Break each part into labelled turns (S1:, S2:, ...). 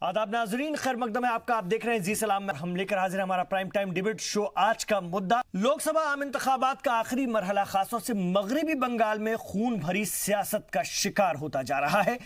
S1: आदाब नाजरीन, खैर मकदम है आपका। आप देख रहे हैं जी सलाम में हम लेकर हाजिर हैं हमारा प्राइम टाइम डिबेट शो। आज का मुद्दा लोकसभा आम इंतखाबात का आखिरी मरहला, खासतौर से मगरबी बंगाल में खून भरी सियासत का शिकार होता जा रहा है।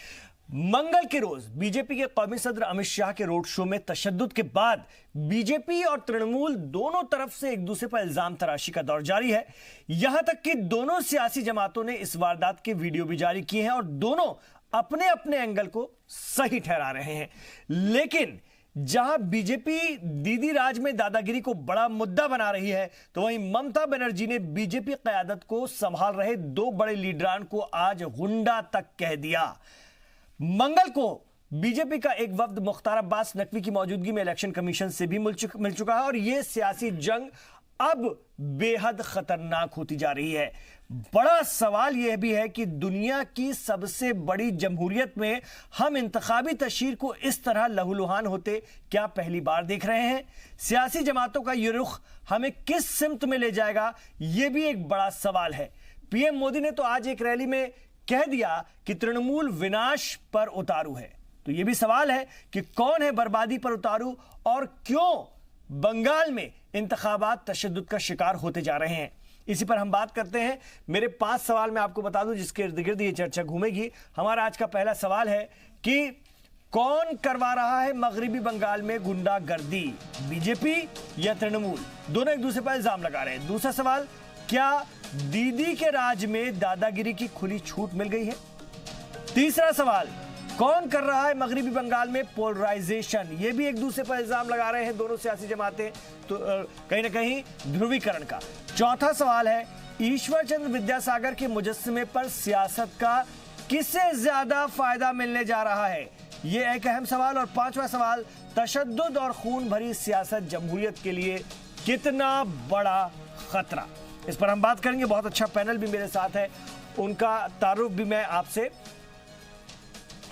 S1: मंगल के रोज बीजेपी के कौमी सदर अमित शाह के रोड शो में तशद्दुद के बाद बीजेपी और तृणमूल दोनों तरफ से एक दूसरे पर इल्जाम तराशी का दौर जारी है। यहां तक कि दोनों सियासी जमातों ने इस वारदात के वीडियो भी जारी किए हैं और दोनों अपने अपने एंगल को सही ठहरा रहे हैं। लेकिन जहां बीजेपी दीदी राज में दादागिरी को बड़ा मुद्दा बना रही है, तो वहीं ममता बनर्जी ने बीजेपी क़यादत को संभाल रहे दो बड़े लीडरान को आज गुंडा तक कह दिया। मंगल को बीजेपी का एक वफ्द मुख्तार अब्बास नकवी की मौजूदगी में इलेक्शन कमीशन से भी मिल चुका है और यह सियासी जंग अब बेहद खतरनाक होती जा रही है। बड़ा सवाल यह भी है कि दुनिया की सबसे बड़ी जमहूरियत में हम इंतखाबी तशहीर को इस तरह लहूलुहान होते क्या पहली बार देख रहे हैं? सियासी जमातों का यह रुख हमें किस सिमत में ले जाएगा, यह भी एक बड़ा सवाल है। पीएम मोदी ने तो आज एक रैली में कह दिया कि तृणमूल विनाश पर उतारू है। तो यह भी सवाल है कि कौन है बर्बादी पर उतारू और क्यों बंगाल में इंतखाबात तशद्दुद का शिकार होते जा रहे हैं। इसी पर हम बात करते हैं। मेरे 5 सवाल मैं आपको बता दूं जिसके इर्द गिर्द ये चर्चा घूमेगी। हमारा आज का पहला सवाल है कि कौन करवा रहा है मगरबी बंगाल में गुंडागर्दी, बीजेपी या तृणमूल? दोनों एक दूसरे पर इल्जाम लगा रहे हैं। दूसरा सवाल, क्या दीदी के राज में दादागिरी की खुली छूट मिल गई है? तीसरा सवाल, कौन कर रहा है मगरबी बंगाल में पोलराइजेशन? ये भी एक दूसरे पर इल्जाम लगा रहे हैं दोनों सियासी जमातें, तो कहीं ना कहीं ध्रुवीकरण का। चौथा सवाल है, ईश्वर चंद्र विद्यासागर के मुजस्समे पर सियासत का किससे ज्यादा फायदा मिलने जा रहा है? ये एक अहम सवाल। और पांचवा सवाल, तशद्दुद और खून भरी सियासत जमहूरियत के लिए कितना बड़ा खतरा? इस पर हम बात करेंगे। बहुत अच्छा पैनल भी मेरे साथ है, उनका तारुफ भी मैं आपसे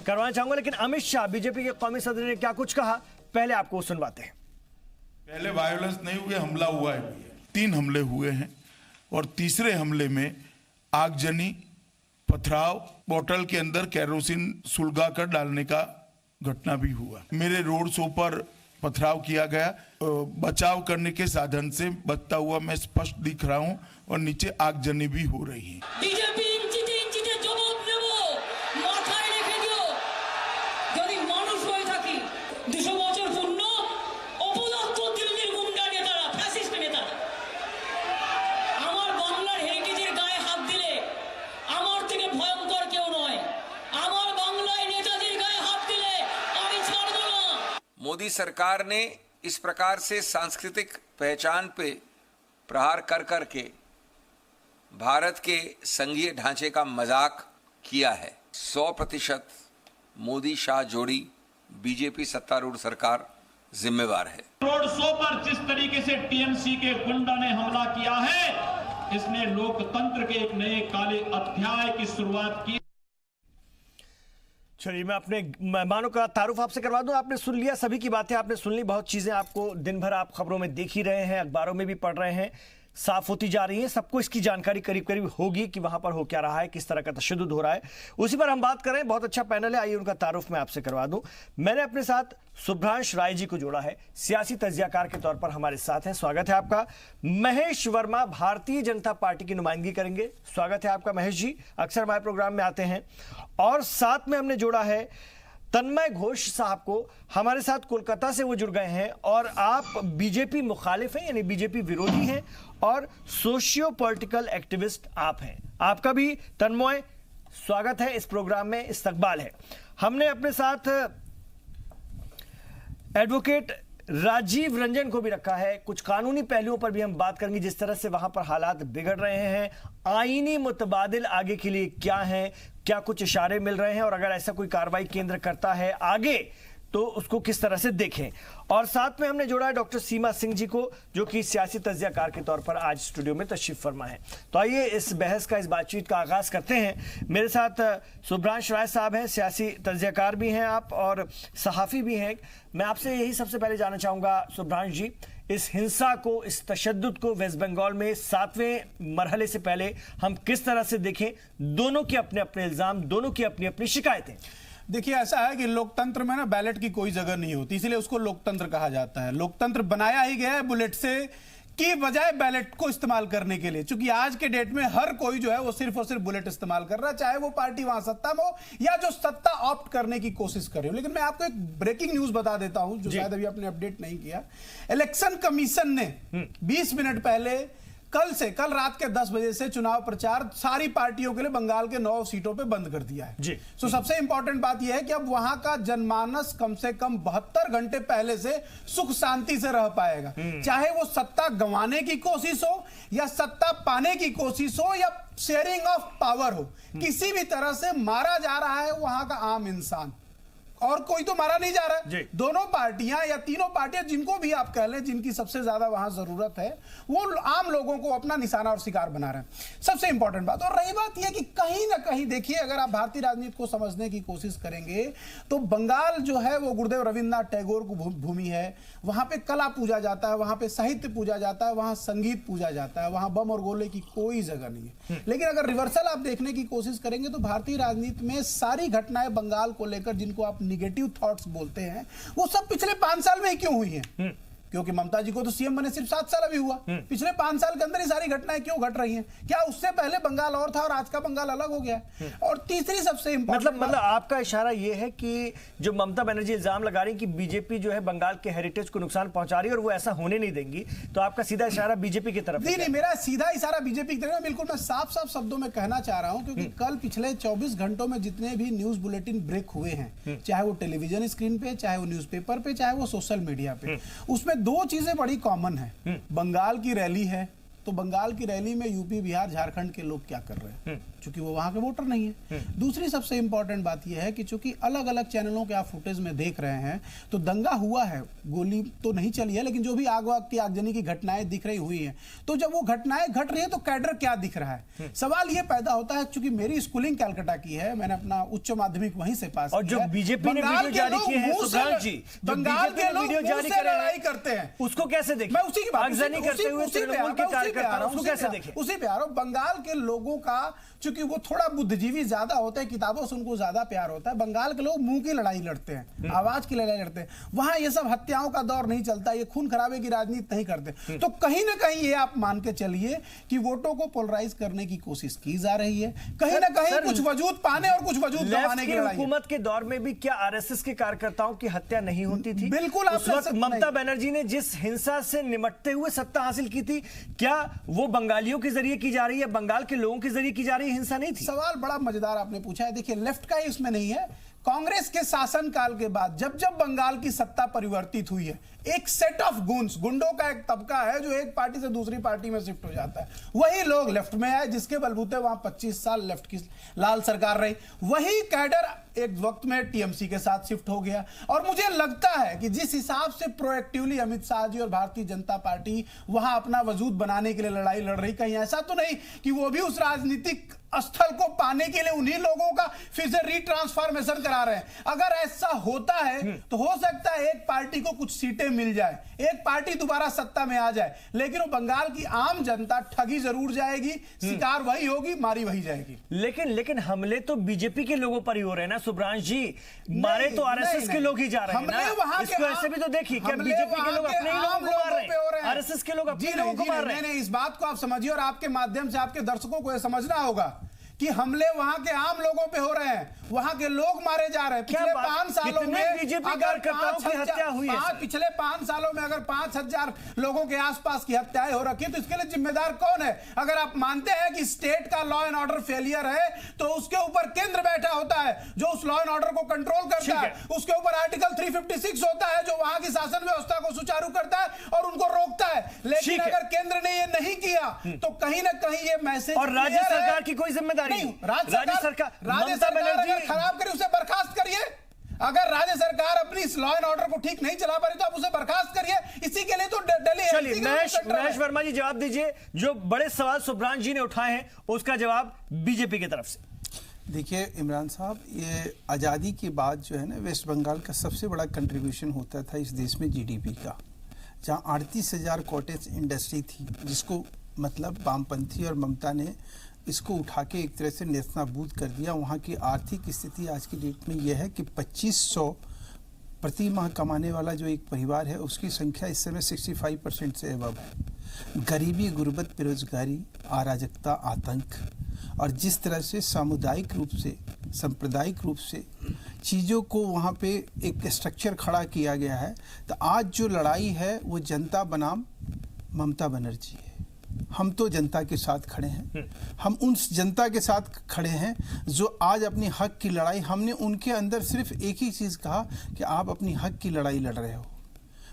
S1: करवाना चाहूंगा। लेकिन अमित शाह बीजेपी के कौमी सदर ने क्या कुछ कहा, पहले आपको सुनवाते हैं।
S2: पहले वायलेंस नहीं हुए, हमला हुआ है। 3 हमले हुए हैं और तीसरे हमले में आगजनी, पथराव, बोतल के अंदर केरोसिन सुलगा कर डालने का घटना भी हुआ। मेरे रोड शो पर पथराव किया गया, बचाव करने के साधन से बचता हुआ मैं स्पष्ट दिख रहा हूं और नीचे आगजनी भी हो रही है।
S3: मोदी सरकार ने इस प्रकार से सांस्कृतिक पहचान पे प्रहार कर करके भारत के संघीय ढांचे का मजाक किया है। 100% मोदी शाह जोड़ी बीजेपी सत्तारूढ़ सरकार जिम्मेवार है।
S4: रोड शो पर जिस तरीके से टीएमसी के गुंडा ने हमला किया है, इसने लोकतंत्र के एक नए काले अध्याय की शुरुआत की।
S1: चलिए, मैं अपने मेहमानों का तारुफ आपसे करवा दूं। आपने सुन लिया, सभी की बातें आपने सुन ली। बहुत चीजें आपको दिन भर आप खबरों में देख ही रहे हैं, अखबारों में भी पढ़ रहे हैं, साफ होती जा रही है। सबको इसकी जानकारी करीब करीब होगी कि वहां पर हो क्या रहा है, किस तरह का तशद्दुद हो रहा है। उसी पर हम बात करें। बहुत अच्छा पैनल है, आइए उनका तारुफ मैं आपसे करवा दूं। मैंने अपने साथ शुभ्रांश राय जी को जोड़ा है, सियासी तज्जियाकार के तौर पर हमारे साथ हैं। स्वागत है आपका। महेश वर्मा भारतीय जनता पार्टी की नुमाइंदगी करेंगे। स्वागत है आपका महेश जी, अक्सर हमारे प्रोग्राम में आते हैं। और साथ में हमने जोड़ा है तन्मय घोष साहब को, हमारे साथ कोलकाता से वो जुड़ गए हैं और आप बीजेपी मुखालिफ हैं, यानी बीजेपी विरोधी हैं और सोशियो पॉलिटिकल एक्टिविस्ट आप हैं। आपका भी तन्मय स्वागत है इस प्रोग्राम में, इस्तकबाल है। हमने अपने साथ एडवोकेट राजीव रंजन को भी रखा है। कुछ कानूनी पहलुओं पर भी हम बात करेंगे, जिस तरह से वहां पर हालात बिगड़ रहे हैं, आईनी मुतबादिल आगे के लिए क्या हैं, क्या कुछ इशारे मिल रहे हैं और अगर ऐसा कोई कार्रवाई केंद्र करता है आगे तो उसको किस तरह से देखें। और साथ में हमने जोड़ा है डॉक्टर सीमा सिंह जी को, जो कि सियासी तज्जियाकार के तौर पर आज स्टूडियो में तशरीफ फरमा है। तो आइए इस बहस का, इस बातचीत का आगाज करते हैं। मेरे साथ शुभ्रांश राय साहब हैं, सियासी तज्जियाकार भी हैं आप और सहाफ़ी भी हैं। मैं आपसे यही सबसे पहले जानना चाहूँगा शुभ्रांश जी, इस हिंसा को, इस तशद्दुद को वेस्ट बंगाल में 7वें मरहले से पहले हम किस तरह से देखें? दोनों के अपने अपने इल्ज़ाम, दोनों की अपनी अपनी शिकायतें।
S5: देखिए ऐसा है कि लोकतंत्र में ना बैलेट की कोई जगह नहीं होती, इसलिए उसको लोकतंत्र कहा जाता है। लोकतंत्र बनाया ही गया है बुलेट से की बजाय बैलेट को इस्तेमाल करने के लिए, क्योंकि आज के डेट में हर कोई जो है वो सिर्फ और सिर्फ बुलेट इस्तेमाल कर रहा है, चाहे वो पार्टी वहां सत्ता में हो या जो सत्ता ऑप्ट करने की कोशिश करे हो। लेकिन मैं आपको एक ब्रेकिंग न्यूज बता देता हूं जो शायद अभी आपने अपडेट नहीं किया। इलेक्शन कमीशन ने 20 मिनट पहले कल रात के 10 बजे से चुनाव प्रचार सारी पार्टियों के लिए बंगाल के 9 सीटों पे बंद कर दिया है। तो सबसे इंपॉर्टेंट बात यह है कि अब वहां का जनमानस कम से कम 72 घंटे पहले से सुख शांति से रह पाएगा, चाहे वो सत्ता गंवाने की कोशिश हो या सत्ता पाने की कोशिश हो या शेयरिंग ऑफ पावर हो, किसी भी तरह से मारा जा रहा है वहां का आम इंसान, और कोई तो मारा नहीं जा रहा है। दोनों पार्टियां या तीनों पार्टियां जिनको भी आप कह लें, जिनकी सबसे ज्यादा वहां जरूरत है, वो आम लोगों को अपना निशाना और शिकार बना रहे हैं। सबसे इंपॉर्टेंट बात। और रही बात यह कि कहीं ना कहीं देखिए, अगर आप भारतीय राजनीति को समझने की कोशिश करेंगे तो बंगाल जो है वो गुरुदेव रविन्द्रनाथ टैगोर की भूमि है। वहां पे कला पूजा जाता है, वहां पे साहित्य पूजा जाता है, वहां संगीत पूजा जाता है, वहां बम और गोले की कोई जगह नहीं है। लेकिन अगर रिवर्सल आप देखने की कोशिश करेंगे तो भारतीय राजनीति में सारी घटनाएं बंगाल को लेकर, जिनको आप निगेटिव थॉट्स बोलते हैं, वो सब पिछले 5 साल में ही क्यों हुई हैं? क्योंकि ममता जी को तो सीएम बने सिर्फ 7 साल अभी हुआ। पिछले 5 साल के अंदर ही सारी घटनाएं क्यों घट रही हैं? क्या उससे पहले बंगाल और था और आज का बंगाल अलग हो गया? और तीसरी सबसे
S1: मतलब आपका इशारा यह है कि जो ममता बनर्जी इल्जाम लगा रही है कि बीजेपी जो है बंगाल के हेरिटेज को नुकसान पहुंचा रही है और वो ऐसा होने नहीं देंगी, तो आपका सीधा इशारा बीजेपी की तरफ?
S5: नहीं, मेरा सीधा इशारा बीजेपी की तरफ बिल्कुल मैं साफ साफ शब्दों में कहना चाह रहा हूं, क्योंकि कल पिछले 24 घंटों में जितने भी न्यूज बुलेटिन ब्रेक हुए हैं, चाहे वो टेलीविजन स्क्रीन पे, चाहे वो न्यूज़पेपर पे, चाहे वो सोशल मीडिया पे, उसमें 2 चीजें बड़ी कॉमन है। बंगाल की रैली है, तो बंगाल की रैली में यूपी, बिहार, झारखंड के लोग क्या कर रहे हैं, क्योंकि वो वहां के वोटर नहीं है। दूसरी सबसे इंपॉर्टेंट बात यह है कि चूंकि अलग अलग चैनलों के आप फुटेज में देख रहे हैं, तो दंगा हुआ है, गोली तो नहीं चली है, लेकिन जो भी आगजनी की घटनाएं दिख रही हुई हैं, तो जब वो घटनाएं घट रही है तो कैडर क्या दिख रहा है? सवाल ये पैदा होता है, चूंकि मेरी स्कूलिंग कलकत्ता की है, मैंने अपना उच्च माध्यमिक वहीं से पास
S1: और जो बीजेपी ने वीडियो जारी की है सुब्रांश जी,
S5: बंगाल के लोग वीडियो जारी कर लड़ाई करते हैं,
S1: उसको कैसे देखें?
S5: मैं उसी की बात
S1: आगजनी करते हुए तृणमूल के कार्यकर्ता, उसको कैसे देखें?
S5: उसी पे आ रहा हूं। बंगाल के लोगों का, चूंकि वो थोड़ा बुद्धिजीवी ज्यादा होते हैं, किताबों से उनको ज्यादा प्यार होता है, बंगाल के लोग मुंह की लड़ाई लड़ते हैं, आवाज की लड़ाई लड़ते हैं। वहां ये सब हत्याओं का दौर नहीं चलता, ये खून खराबे की राजनीति नहीं करते। तो कहीं ना कहीं ये आप मान के चलिए कि वोटों को पोलराइज करने की कोशिश की जा रही है, कहीं ना कहीं कुछ वजूद पाने और कुछ वजूद गंवाने की लड़ाई।
S1: हुकूमत के दौर में भी क्या आरएसएस के कार्यकर्ताओं की हत्या नहीं होती थी?
S5: बिल्कुल।
S1: उस वक्त ममता बनर्जी ने जिस हिंसा से निमटते हुए सत्ता हासिल की थी, क्या वो बंगालियों के जरिए की जा रही है, बंगाल के लोगों के जरिए की जा रही है हिंसा नहीं थी?
S5: सवाल बड़ा मजेदार आपने पूछा है। देखिए, लेफ्ट का ही उसमें नहीं है। कांग्रेस के शासनकाल के बाद जब जब बंगाल की सत्ता परिवर्तित हुई है, एक सेट ऑफ गुंडों का एक तबका है जो एक पार्टी से दूसरी पार्टी में शिफ्ट हो जाता है। वही लोग लेफ्ट में आए, जिसके बलबूते वहां 25 साल लेफ्ट की लाल सरकार रही। वही कैडर एक वक्त में टीएमसी के साथ शिफ्ट हो गया। और मुझे लगता है कि जिस हिसाब से प्रोएक्टिवली अमित शाह जी और भारतीय जनता पार्टी वहां अपना वजूद बनाने के लिए लड़ाई लड़ रही, कहीं ऐसा तो नहीं कि वो भी उस राजनीतिक स्थल को पाने के लिए उन्हीं लोगों का फिर से रीट्रांसफॉर्मेशन करा रहे हैं। अगर ऐसा होता है तो हो सकता है एक पार्टी को कुछ सीटें मिल जाए, एक पार्टी दोबारा सत्ता में आ जाए, लेकिन वो बंगाल की आम जनता ठगी जरूर जाएगी, शिकार वही होगी, मारी वही जाएगी।
S1: लेकिन हमले तो बीजेपी के लोगों पर ही हो रहे हैं ना सुब्रांश जी, मारे तो आरएसएस के लोग ही जा रहे हैं ना। इसको ऐसे भी तो देखिए, क्या बीजेपी के लोग अपने ही लोगों को मार रहे हैं, आरएसएस के लोग अपने लोगों को मार रहे हैं?
S5: इस बात को आप समझिए और आपके माध्यम से आपके दर्शकों को यह समझना होगा कि हमले वहां के आम लोगों पे हो रहे हैं, वहां के लोग मारे जा रहे हैं। पिछले 5 सालों में
S1: बीजेपी कार्यकर्ताओं की हत्या हुई है।
S5: पिछले 5 सालों में अगर 5000 लोगों के आसपास की हत्याएं हो रखी है, तो इसके लिए जिम्मेदार कौन है? अगर आप मानते हैं कि स्टेट का लॉ एंड ऑर्डर फेलियर है, तो उसके ऊपर केंद्र बैठा होता है जो उस लॉ एंड ऑर्डर को कंट्रोल करता है। उसके ऊपर आर्टिकल 356 होता है जो वहां की शासन व्यवस्था को सुचारू करता है और उनको रोकता है। लेकिन अगर केंद्र ने ये नहीं किया तो कहीं ना कहीं ये मैसेज,
S1: और राज्य सरकार की कोई जिम्मेदारी नहीं।
S5: राज्य सरकार खराब करिए, उसे बर्खास्त करिए। अगर राज्य सरकार अपनी लॉ एंड ऑर्डर को ठीक नहीं चला पा रही तो आप उसे बर्खास्त करिए। इसी के लिए तो दिल्ली।
S1: महेश वर्मा जी जवाब दीजिए, जो बड़े सवाल सुब्रांश जी ने उठाए हैं उसका जवाब बीजेपी की तरफ से।
S6: देखिए इमरान साहब, ये आज़ादी के बाद जो है ना, वेस्ट बंगाल का सबसे बड़ा कंट्रीब्यूशन होता था इस देश में जीडीपी का, जहाँ 38,000 कॉटेज इंडस्ट्री थी, जिसको मतलब वामपंथी और ममता ने इसको उठा के एक तरह से नेस्तनाबूद कर दिया। वहाँ की आर्थिक स्थिति आज की डेट में यह है कि 2500 प्रति माह कमाने वाला जो एक परिवार है उसकी संख्या इस समय 65% से अबव है। गरीबी, गुर्बत, बेरोजगारी, अराजकता, आतंक और जिस तरह से सामुदायिक रूप से, सांप्रदायिक रूप से चीज़ों को वहाँ पे एक स्ट्रक्चर खड़ा किया गया है। तो आज जो लड़ाई है वो जनता बनाम ममता बनर्जी है। हम तो जनता के साथ खड़े हैं, हम उन जनता के साथ खड़े हैं जो आज अपनी हक की लड़ाई, हमने उनके अंदर सिर्फ एक ही चीज़ कहा कि आप अपनी हक की लड़ाई लड़ रहे हो।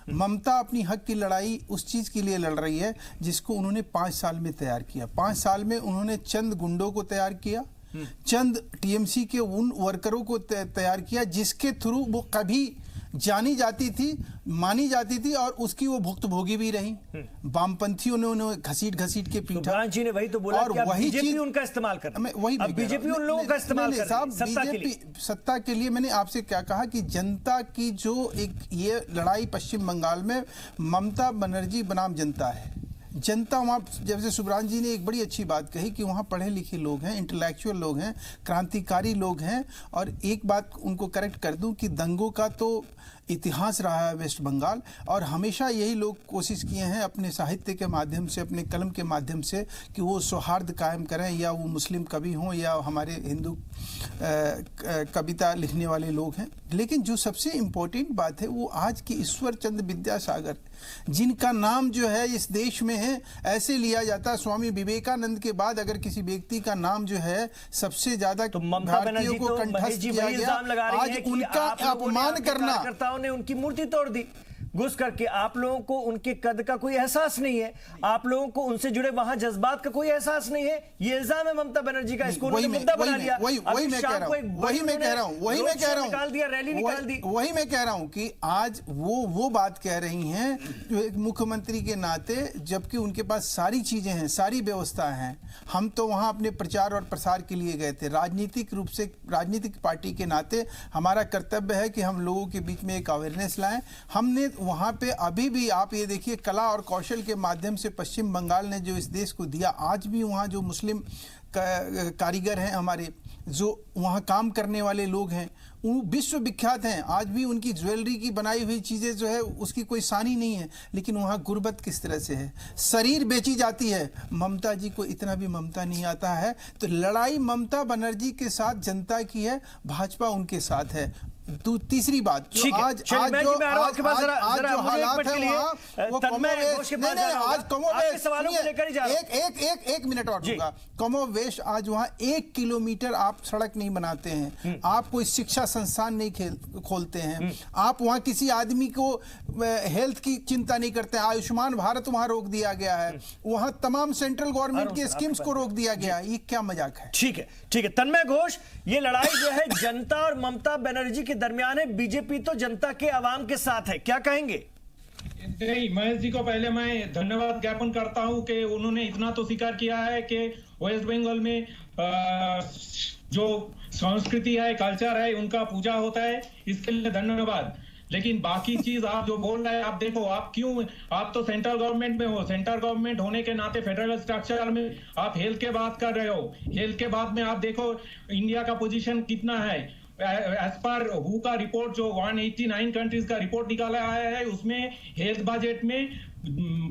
S6: ममता अपनी हक की लड़ाई उस चीज़ के लिए लड़ रही है जिसको उन्होंने 5 साल में तैयार किया। 5 साल में उन्होंने चंद गुंडों को तैयार किया, चंद टीएमसी के उन वर्करों को तैयार किया जिसके थ्रू वो कभी जानी जाती थी, मानी जाती थी और उसकी वो भुक्तभोगी भी रही। वामपंथियों ने उन्हें घसीट के पीटा।
S1: सुब्रांश जी ने वही तो बोला कि वही बीजेपी उनका इस्तेमाल कर रही है। अब बीजेपी उन लोगों का इस्तेमाल कर रही है सत्ता के लिए।
S6: सत्ता के लिए मैंने आपसे क्या कहा कि जनता की जो एक ये लड़ाई पश्चिम बंगाल में ममता बनर्जी बनाम जनता है। जनता वहाँ, जैसे सुब्रांश जी ने एक बड़ी अच्छी बात कही कि वहाँ पढ़े लिखे लोग हैं, इंटेलेक्चुअल लोग हैं, क्रांतिकारी लोग हैं। और एक बात उनको करेक्ट कर दूं कि दंगों का तो इतिहास रहा है वेस्ट बंगाल, और हमेशा यही लोग कोशिश किए हैं अपने साहित्य के माध्यम से, अपने कलम के माध्यम से कि वो सौहार्द कायम करें, या वो मुस्लिम कवि हों या हमारे हिंदू कविता लिखने वाले लोग हैं। लेकिन जो सबसे इम्पोर्टेंट बात है वो आज के ईश्वर चंद्र विद्यासागर, जिनका नाम जो है इस देश में है ऐसे लिया जाता है। स्वामी विवेकानंद के बाद अगर किसी व्यक्ति का नाम जो है सबसे ज्यादा
S1: तो ममता बनर्जी
S6: को कंठस्थ किया गया, आज उनका अपमान करना,
S1: ने उनकी मूर्ति तोड़ दी घुस करके। आप लोगों को उनके कद का कोई एहसास नहीं है, आप लोगों को उनसे जुड़े वहां जज्बात का कोई एहसास नहीं है। ये इल्जाम है ममता बनर्जी का, इसको उन्होंने मुद्दा बना लिया।
S6: वही मैं कह रहा हूं
S1: निकाल दिया, रैली निकाल दी।
S6: वही मैं कह रहा हूं कि आज वो बात कह रही हैं जो एक मुख्यमंत्री के नाते, जबकि उनके पास सारी चीजें हैं, सारी व्यवस्था है। हम तो वहां अपने प्रचार और प्रसार के लिए गए थे। राजनीतिक रूप से, राजनीतिक पार्टी के नाते हमारा कर्तव्य है कि हम लोगों के बीच में एक अवेयरनेस लाएं। हमने वहाँ पे अभी भी आप ये देखिए कला और कौशल के माध्यम से पश्चिम बंगाल ने जो इस देश को दिया, आज भी वहाँ जो मुस्लिम कारीगर हैं हमारे, जो वहाँ काम करने वाले लोग हैं, वो विश्व विख्यात हैं। आज भी उनकी ज्वेलरी की बनाई हुई चीज़ें जो है उसकी कोई सानी नहीं है। लेकिन वहाँ गुर्बत किस तरह से है, शरीर बेची जाती है। ममता जी को इतना भी ममता नहीं आता है। तो लड़ाई ममता बनर्जी के साथ जनता की है, भाजपा उनके साथ है। तीसरी बात जो आज जो हालात है वो एक मिनट और दूंगा। कमोवेश आज वहाँ 1 किलोमीटर आप सड़क नहीं बनाते हैं, आप कोई शिक्षा संस्थान नहीं खोलते हैं, आप वहाँ किसी आदमी को हेल्थ की चिंता नहीं करते हैं। आयुष्मान भारत वहाँ रोक दिया गया है, वहाँ तमाम सेंट्रल गवर्नमेंट के स्कीम्स को रोक दिया गया है। ये क्या मजाक है?
S1: ठीक है तन्मय घोष, ये लड़ाई जो है जनता और ममता बनर्जी के दरमियान है। बीजेपी तो जनता के आवाम के साथ है, क्या कहेंगे?
S4: नहीं, महेश जी को पहले मैं धन्यवाद ज्ञापन करता हूं कि उन्होंने इतना तो स्वीकार किया है कि वेस्ट बंगाल में जो संस्कृति है, कल्चर है, उनका पूजा होता है, इसके लिए धन्यवाद। लेकिन बाकी चीज आप जो बोल रहे हैं, आप देखो, आप तो सेंट्रल गवर्नमेंट में हो, सेंट्रल गवर्नमेंट होने के नाते फेडरल स्ट्रक्चर में आप हेल्थ के बात कर रहे हो। हेल्थ के बाद में आप देखो इंडिया का पोजीशन कितना है। एज पर हु का रिपोर्ट जो 189 कंट्रीज का रिपोर्ट निकाला आया है, उसमें हेल्थ बजट में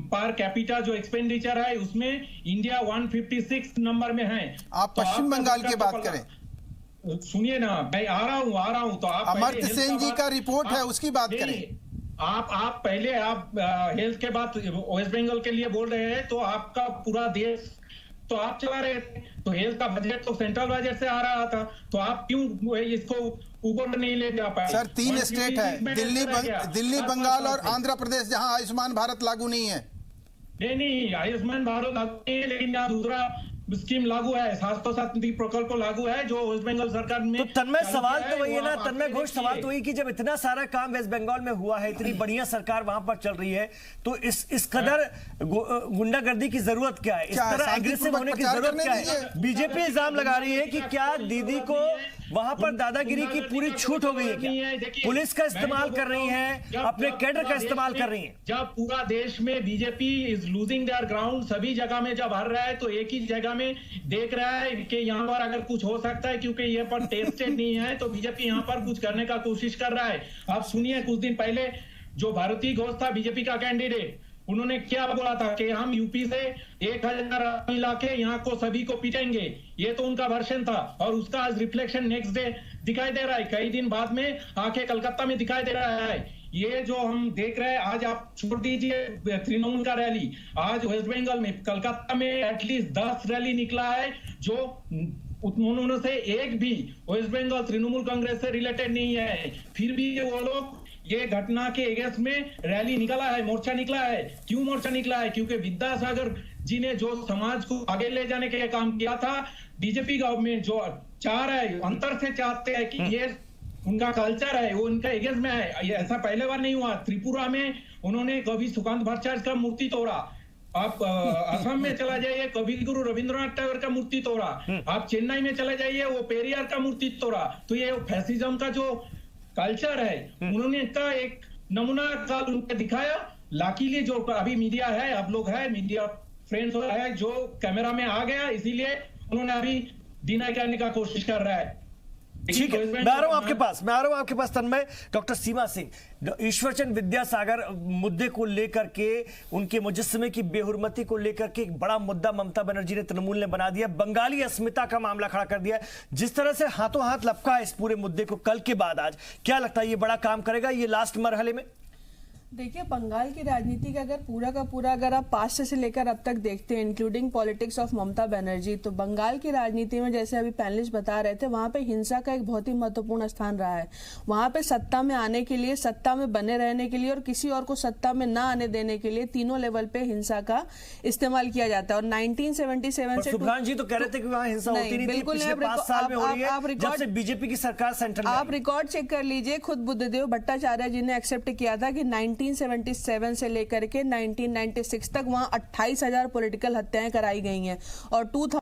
S4: पर कैपिटा जो एक्सपेंडिचर है उसमें इंडिया 156 नंबर में है।
S6: आप पश्चिम बंगाल की बात करें,
S4: सुनिए ना, मैं आ रहा हूं तो आप
S6: अमर्त्य सेन जी का रिपोर्ट है उसकी बात करें।
S4: आप पहले हेल्थ के बाद वेस्ट बंगाल के लिए बोल रहे हैं, तो आपका पूरा देश तो आप चला रहे थे, तो हेल्थ का बजट तो सेंट्रल बजट से आ रहा था, तो आप क्यों इसको ऊपर नहीं ले जा पाए?
S6: सर 3 स्टेट है, दिल्ली, बंगाल और आंध्र प्रदेश, जहां आयुष्मान भारत लागू नहीं है।
S4: नहीं, आयुष्मान भारत लागू नहीं है, लेकिन यहाँ दूसरा स्कीम लागू है, 770 प्रकल्प लागू है जो वेस्ट बंगाल सरकार में।
S1: तो तन्मय सवाल तो वही है ना, तन्मय घोष, सवाल तो वही कि जब इतना सारा काम वेस्ट बंगाल में हुआ है, इतनी बढ़िया सरकार वहां पर चल रही है, तो इस कदर गुंडागर्दी की जरूरत क्या है? इस तरह एग्रेसिव होने की जरूरत क्या है? बीजेपी इल्जाम लगा रही है कि क्या दीदी को वहां पर दादागिरी की पूरी छूट हो गई है क्या? पुलिस का इस्तेमाल कर रही है, अपने कैडर का इस्तेमाल कर रही है।
S4: जब पूरा देश में BJP is losing their ground, सभी जगह में जब हार रहा है, तो एक ही जगह में देख रहा है कि यहाँ पर अगर कुछ हो सकता है, क्योंकि ये पर टेस्टेड नहीं है, तो बीजेपी यहाँ पर कुछ करने का कोशिश कर रहा है। आप सुनिए, कुछ दिन पहले जो भारती घोष था बीजेपी का कैंडिडेट, उन्होंने क्या बोला था कि हम यूपी से 1000 मिला के यहाँ को सभी को पीटेंगे। ये तो उनका वर्षन था और उसका आज रिफ्लेक्शन नेक्स्ट डे दिखाई दे रहा है, कई दिन बाद में आके कलकत्ता में दिखाई दे रहा है। ये जो हम देख रहे हैं, आज आप छोड़ दीजिए तृणमूल का रैली, आज वेस्ट बंगाल में कलकत्ता में एटलीस्ट 10 रैली निकला है, जो उन्होंने से एक भी वेस्ट बंगाल तृणमूल कांग्रेस से रिलेटेड नहीं है। फिर भी वो लोग ये घटना के अगेंस्ट में रैली निकला है, मोर्चा निकला है। क्यों मोर्चा निकला है? क्योंकि विद्यासागर जी ने जो समाज को आगे ले जाने के लिए काम किया था, बीजेपी गवर्नमेंट जो चाह रहा है, अंतर से चाहते हैं कि ये उनका कल्चर है, वो उनका अगेंस्ट में है। ये ऐसा पहले बार नहीं हुआ। त्रिपुरा में उन्होंने कभी सुकांत भट्टाचार्य का मूर्ति तोड़ा, आप असम में चला जाइए, कवि गुरु रविंद्रनाथ टैगोर का मूर्ति तोड़ा, आप चेन्नई में चले जाइए, वो पेरियार का मूर्ति तोड़ा। तो ये फैसिज्म का जो कल्चर है, उन्होंने का एक नमूना का उनको दिखाया। लाकीली जो अभी मीडिया है, आप लोग है मीडिया फ्रेंड्स है, जो कैमरा में आ गया, इसीलिए उन्होंने अभी डिनाई करने का कोशिश कर रहा है।
S1: ठीक है, मैं आ रहा हूं आपके पास तन्मय। डॉक्टर सीमा सिंह, ईश्वरचंद विद्यासागर मुद्दे को लेकर के, उनके मुजस्समे की बेहुरमती को लेकर के एक बड़ा मुद्दा ममता बनर्जी ने, तृणमूल ने बना दिया, बंगाली अस्मिता का मामला खड़ा कर दिया। जिस तरह से हाथों हाथ लपका है इस पूरे मुद्दे को कल के बाद आज, क्या लगता है ये बड़ा काम करेगा ये लास्ट मरहले में?
S7: देखिए, बंगाल की राजनीति का अगर पूरा का पूरा अगर आप पास्ट से लेकर अब तक देखते हैं, including politics of Mamata Banerjee, तो बंगाल की राजनीति में जैसे अभी पैनलिस्ट बता रहे थे, वहां पे हिंसा का एक बहुत ही महत्वपूर्ण स्थान रहा है। वहां पे सत्ता में आने के लिए, सत्ता में बने रहने के लिए और किसी और को सत्ता में ना आने देने के लिए तीनों लेवल पे हिंसा का इस्तेमाल किया जाता है। और 1977 से
S1: सुब्रहान जी तो कह रहे थे कि वहां हिंसा होती नहीं थी, पिछले 5 साल में हो रही है जब से बीजेपी की सरकार सेंटर में।
S7: आप रिकॉर्ड चेक कर लीजिए, खुद बुद्धदेव भट्टाचार्य जी ने एक्सेप्ट किया था कि 1977 से लेकर के 1996 तक वहां 28,000 पॉलिटिकल हत्याएं कराई गई हैं और 2000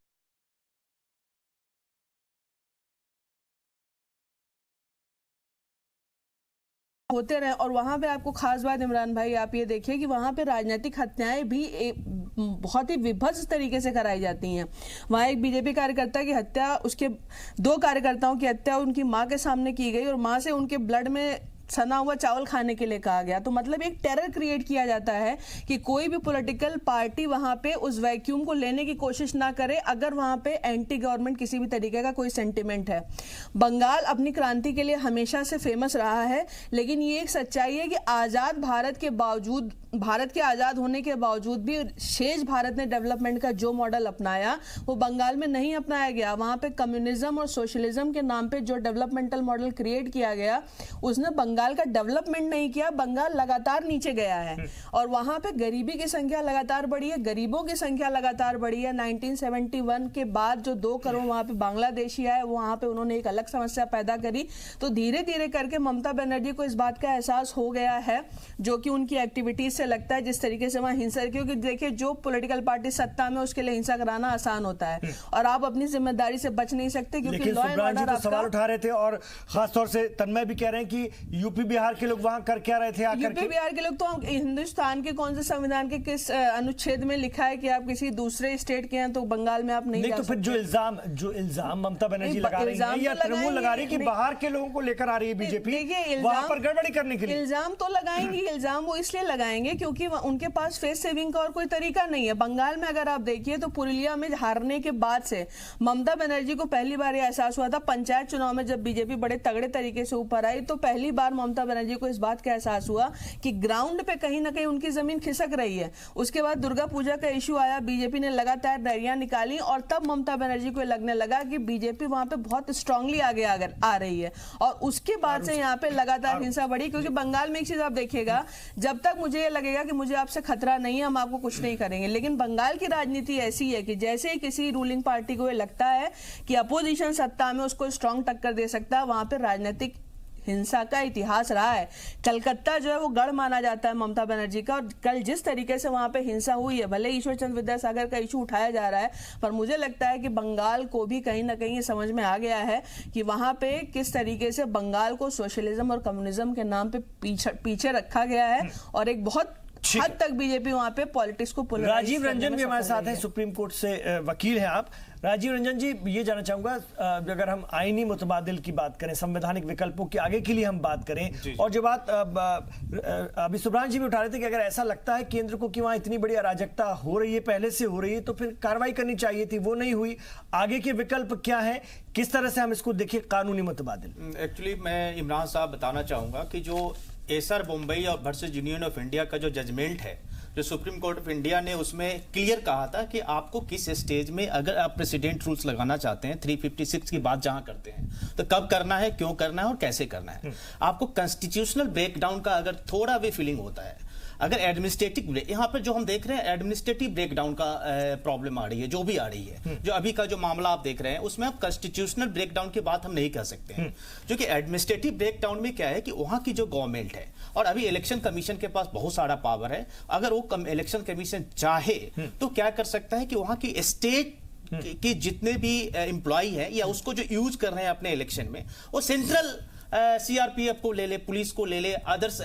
S7: होते रहे। और वहां पे आपको खास बात इमरान भाई, आप ये देखिए कि वहां पे राजनीतिक हत्याएं भी बहुत ही विभत्स तरीके से कराई जाती हैं। वहां एक बीजेपी कार्यकर्ता की हत्या, उसके 2 कार्यकर्ताओं की हत्या उनकी मां के सामने की गई और मां से उनके ब्लड में सना हुआ चावल खाने के लिए कहा गया। तो मतलब एक टेरर क्रिएट किया जाता है कि कोई भी पॉलिटिकल पार्टी वहां पे उस वैक्यूम को लेने की कोशिश ना करे अगर वहां पे एंटी गवर्नमेंट किसी भी तरीके का कोई सेंटिमेंट है। बंगाल अपनी क्रांति के लिए हमेशा से फेमस रहा है, लेकिन ये एक सच्चाई है कि आजाद भारत के बावजूद, भारत के आजाद होने के बावजूद भी शेष भारत ने डेवलपमेंट का जो मॉडल अपनाया वो बंगाल में नहीं अपनाया गया। वहां पे कम्युनिज्म और सोशलिज्म के नाम पे जो डेवलपमेंटल मॉडल क्रिएट किया गया, उसने बंगाल का डेवलपमेंट नहीं किया। बंगाल लगातार नीचे गया है और वहां पे गरीबी की संख्या लगातार बढ़ी है, गरीबों की संख्या लगातार बढ़ी है। 1971 के बाद जो 2 करोड़ वहां पे बांग्लादेशी आए, वहां पे उन्होंने एक अलग समस्या पैदा करी। तो धीरे धीरे करके ममता बनर्जी को इस बात का एहसास हो गया है, जो कि उनकी एक्टिविटीज से लगता है, जिस तरीके से वहां हिंसा, क्योंकि देखिए जो पॉलिटिकल पार्टी सत्ता में, उसके लिए हिंसा कराना आसान होता है और आप अपनी जिम्मेदारी से बच नहीं सकते, क्योंकि लॉ एंड ऑर्डर आपका सवाल
S1: उठा रहे थे। और खासतौर से तन्मय भी कह रहे हैं कि यूपी बिहार के लोग वहां कर क्या रहे थे आकर
S7: यूपी बिहार के लोग तो हिंदुस्तान के कौन से संविधान के किस अनुच्छेद में लिखा है कि आप किसी दूसरे स्टेट के हैं तो बंगाल में आप नहीं जा
S1: सकते। तो फिर जो इल्जाम ममता बनर्जी लगा रही है या तृणमूल लगा रही है कि बाहर के लोगों को लेकर आ रही है बीजेपी वहां पर गड़बड़ी करने के लिए,
S7: इल्जाम तो लगाएंगे। इल्जाम वो इसलिए लगाएंगे क्योंकि उनके पास फेस सेविंग का और कोई तरीका नहीं है। बंगाल में अगर आप देखिए तो पुरुलिया में हारने के बाद से ममता बनर्जी को पहली बार यह एहसास हुआ था, पंचायत चुनाव में जब बीजेपी बड़े तगड़े तरीके से ऊपर आई तो पहली बार ममता बनर्जी को इस बात का एहसास हुआ कि ग्राउंड पे कहीं ना कहीं उनकी जमीन खिसक रही है। उसके बाद दुर्गा पूजा का इशू आया, बीजेपी ने लगातार रैलियां निकाली और तब ममता बनर्जी को लगने लगा कि बीजेपी वहां पे बहुत स्ट्रांगली आगे आ रही है और उसके बाद से यहाँ पे लगातार हिंसा बढ़ी। क्योंकि बंगाल में एक चीज आप देखिएगा, जब तक मुझे ये लगेगा कि मुझे आपसे खतरा नहीं है, हम आपको कुछ नहीं करेंगे। लेकिन बंगाल की राजनीति ऐसी है कि जैसे ही किसी रूलिंग पार्टी को ये लगता है कि अपोजिशन सत्ता में उसको स्ट्रांग टक्कर दे सकता है, वहां पे राजनीतिक हिंसा का इतिहास रहा है। कलकत्ता जो है वो गढ़ माना जाता है ममता बनर्जी का, और कल जिस तरीके से वहां पे हिंसा हुई है, भले ईश्वरचंद विद्यासागर का इशू उठाया जा रहा है, पर मुझे लगता है कि बंगाल को भी कहीं ना कहीं समझ में आ गया है कि वहां पे किस तरीके से बंगाल को सोशलिज्म और कम्युनिज्म के नाम पे पीछे रखा गया है और एक बहुत हद तक बीजेपी वहां पे पॉलिटिक्स को पोलराइज
S1: राजीव
S7: करने
S1: रंजन
S7: में
S1: भी हमारे
S7: सफल
S1: साथ
S7: रही
S1: हैं,
S7: है।
S1: सुप्रीम कोर्ट से वकील हैं आप। राजीव रंजन जी, ये जानना चाहूंगा अगर हम आईनी मुतबादिल की बात करें, संवैधानिक विकल्पों के आगे के लिए हम बात करें, और जो बात अभी सुब्रान जी भी उठा रहे थे कि अगर ऐसा लगता है केंद्र को कि वहां इतनी बड़ी अराजकता हो रही है, पहले से हो रही है, तो फिर कार्रवाई करनी चाहिए थी, वो नहीं हुई। आगे के विकल्प क्या है, किस तरह से हम इसको देखिए कानूनी मुतबादिल?
S8: एक्चुअली मैं इमरान साहब बताना चाहूंगा कि जो एसआर बम्बई और वर्सेस यूनियन ऑफ इंडिया का जो जजमेंट है, जो सुप्रीम कोर्ट ऑफ इंडिया ने उसमें क्लियर कहा था कि आपको किस स्टेज में अगर आप प्रेसिडेंट रूल्स लगाना चाहते हैं, 356 की बात जहां करते हैं, तो कब करना है, क्यों करना है और कैसे करना है। आपको कॉन्स्टिट्यूशनल ब्रेकडाउन का अगर थोड़ा भी फीलिंग होता है, अगर एडमिनिस्ट्रेटिव, यहाँ पर जो हम देख रहे हैं एडमिनिस्ट्रेटिव ब्रेकडाउन का प्रॉब्लम आ रही है, जो भी आ रही है, जो अभी का जो मामला आप देख रहे हैं, उसमें आप कॉन्स्टिट्यूशनल ब्रेकडाउन की बात हम नहीं कर सकते हैं। जो कि एडमिनिस्ट्रेटिव ब्रेकडाउन में क्या है कि वहां की जो गवर्नमेंट है, और अभी इलेक्शन कमीशन के पास बहुत सारा पावर है, अगर वो इलेक्शन कमीशन चाहे तो क्या कर सकता है कि वहां की स्टेट कि जितने भी एम्प्लॉय हैं या उसको जो यूज कर रहे हैं अपने इलेक्शन में, वो सेंट्रल सीआरपीएफ को ले ले, पुलिस को ले ले, अदर्स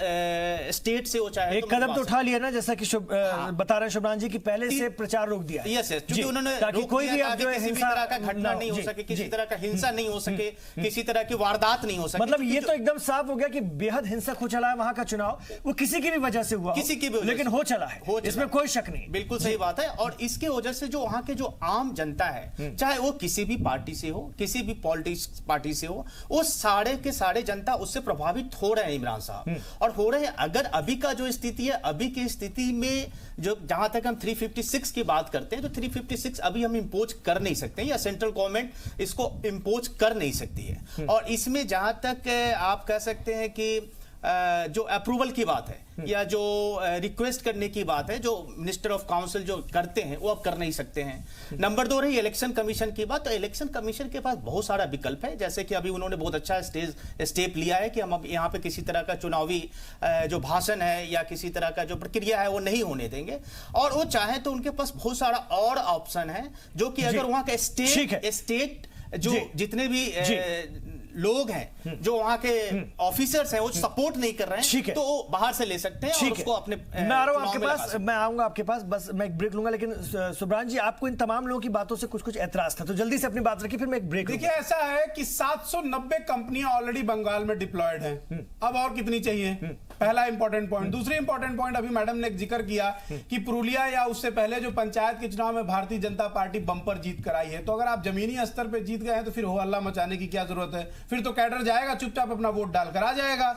S8: स्टेट से वो चाहे
S1: एक कदम तो उठा लिया ना, जैसा कि बता रहे हैं शुभ्रान जी कि पहले से प्रचार रोक दिया है।
S8: यस, क्योंकि उन्होंने
S1: ताकि कोई भी अब जो है
S8: किसी भी तरह का घटना नहीं हो सके, किसी तरह का हिंसा नहीं हो सके, किसी तरह की वारदात नहीं हो सके।
S1: मतलब ये तो एकदम साफ हो गया कि बेहद हिंसक हो चला है वहां का चुनाव, वो किसी की भी वजह से हुआ,
S8: किसी की भी,
S1: लेकिन हो चला है, इसमें कोई शक नहीं।
S8: बिल्कुल सही बात है। और इसके वजह से जो वहां के जो आम जनता है, चाहे वो किसी भी पार्टी से हो, किसी भी पॉलिटिक्स पार्टी से हो, वो सारे के सारे जनता उससे प्रभावित हो रहे हैं इमरान साहब, और हो रहे हैं। अगर अभी का जो स्थिति है, अभी की स्थिति में जो जहां तक हम 356 की बात करते हैं, तो 356 अभी हम इंपोज कर नहीं सकते, या सेंट्रल गवर्नमेंट इसको इंपोज कर नहीं सकती है। और इसमें जहां तक आप कह सकते हैं कि जो अप्रूवल की बात है या जो रिक्वेस्ट करने की बात है, जो मिनिस्टर ऑफ काउंसिल जो करते हैं, वो अब कर नहीं सकते हैं। नंबर 2 रही इलेक्शन कमीशन की बात, तो इलेक्शन कमीशन के पास बहुत सारा विकल्प है, जैसे कि अभी उन्होंने बहुत अच्छा स्टेप लिया है कि हम अब यहाँ पे किसी तरह का चुनावी जो भाषण है या किसी तरह का जो प्रक्रिया है वो नहीं होने देंगे, और वो चाहे तो उनके पास बहुत सारा और ऑप्शन है, जो कि अगर वहाँ का स्टेट जो जितने भी लोग हैं, जो वहां के ऑफिसर्स हैं, वो सपोर्ट नहीं कर रहे हैं, तो वो बाहर से ले सकते हैं और उसको अपने
S1: मैं आ रहा हूं आपके पास, मैं आऊंगा आपके पास, बस मैं एक ब्रेक लूंगा। लेकिन सुब्रान जी, आपको इन तमाम लोगों की बातों से कुछ एतराज था, तो जल्दी से अपनी बात रखिए, फिर मैं एक ब्रेक।
S5: देखिए, ऐसा है कि 790 कंपनियां ऑलरेडी बंगाल में डिप्लॉयड हैं, अब और कितनी चाहिए, पहला इंपॉर्टेंट पॉइंट। दूसरी इंपॉर्टेंट पॉइंट, अभी मैडम ने जिक्र किया कि पुरुलिया या उससे पहले जो पंचायत के चुनाव में भारतीय जनता पार्टी बंपर जीत कराई है, तो अगर आप जमीनी स्तर पर जीत गए हैं तो फिर हो हल्ला मचाने की क्या जरूरत है, फिर तो कैडर जाएगा चुपचाप अपना वोट डालकर आ जाएगा।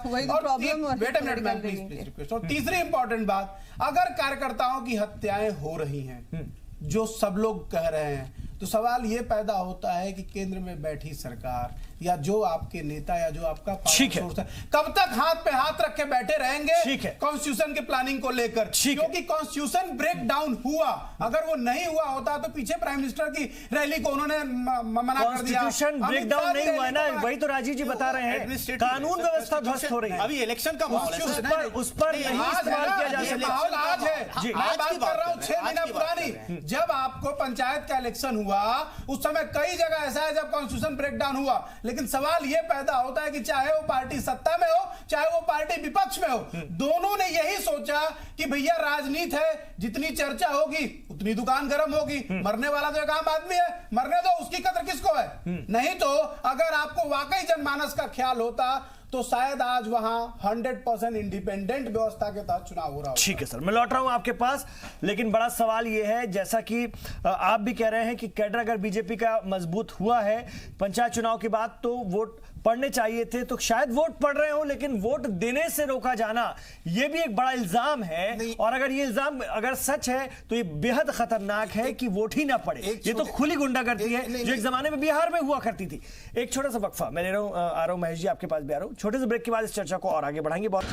S5: और तीसरी इंपॉर्टेंट बात, अगर कार्यकर्ताओं की हत्याएं हो रही हैं, जो सब लोग कह रहे हैं, तो सवाल ये पैदा होता है कि केंद्र में बैठी सरकार या जो आपके नेता या जो आपका सोर्स है, कब तक हाथ पे हाथ रख के बैठे रहेंगे कॉन्स्टिट्यूशन के प्लानिंग को लेकर, क्योंकि कॉन्स्टिट्यूशन ब्रेक डाउन हुआ, अगर वो नहीं हुआ होता तो पीछे प्राइम मिनिस्टर की रैली को उन्होंने मना कर दिया।
S1: कॉन्स्टिट्यूशन ब्रेक डाउन नहीं हुआ है ना, वही तो राजीव जी बता रहे हैं, कानून व्यवस्था ध्वस्त हो रही है।
S8: अभी इलेक्शन का माहौल है,
S1: उस पर नहीं सवाल किया जा सकता।
S5: आज है, मैं बात कर रहा हूं 6 महीना पुरानी, जब आपको पंचायत का इलेक्शन हुआ, उस समय कई जगह ऐसा है जब कॉन्स्टिट्यूशन ब्रेक डाउन हुआ, लेकिन सवाल यह पैदा होता है कि चाहे वो पार्टी सत्ता में हो, चाहे वो पार्टी विपक्ष में हो, दोनों ने यही सोचा कि भैया राजनीति है, जितनी चर्चा होगी उतनी दुकान गर्म होगी, मरने वाला तो एक आम आदमी है, मरने दो, उसकी कदर किसको है। नहीं तो अगर आपको वाकई जनमानस का ख्याल होता तो शायद आज वहां 100% इंडिपेंडेंट व्यवस्था के तहत चुनाव हो रहा हो।
S1: ठीक है सर, मैं लौट रहा हूं आपके पास, लेकिन बड़ा सवाल यह है, जैसा कि आप भी कह रहे हैं कि कैडर अगर बीजेपी का मजबूत हुआ है पंचायत चुनाव के बाद, तो वोट पढ़ने चाहिए थे, तो शायद वोट पढ़ रहे हो, लेकिन वोट देने से रोका जाना यह भी एक बड़ा इल्जाम है। और अगर ये इल्जाम अगर सच है तो ये बेहद खतरनाक है कि वोट ही ना पड़े। ये तो खुली गुंडागर्दी है, जो एक जमाने में बिहार में हुआ करती थी। एक छोटा सा वक्फा मैं ले रहा हूं, आ रहा हूं महेश जी, आपके पास भी आ रहा हूं। छोटे से ब्रेक के बाद इस चर्चा को और आगे बढ़ाएंगे। बहुत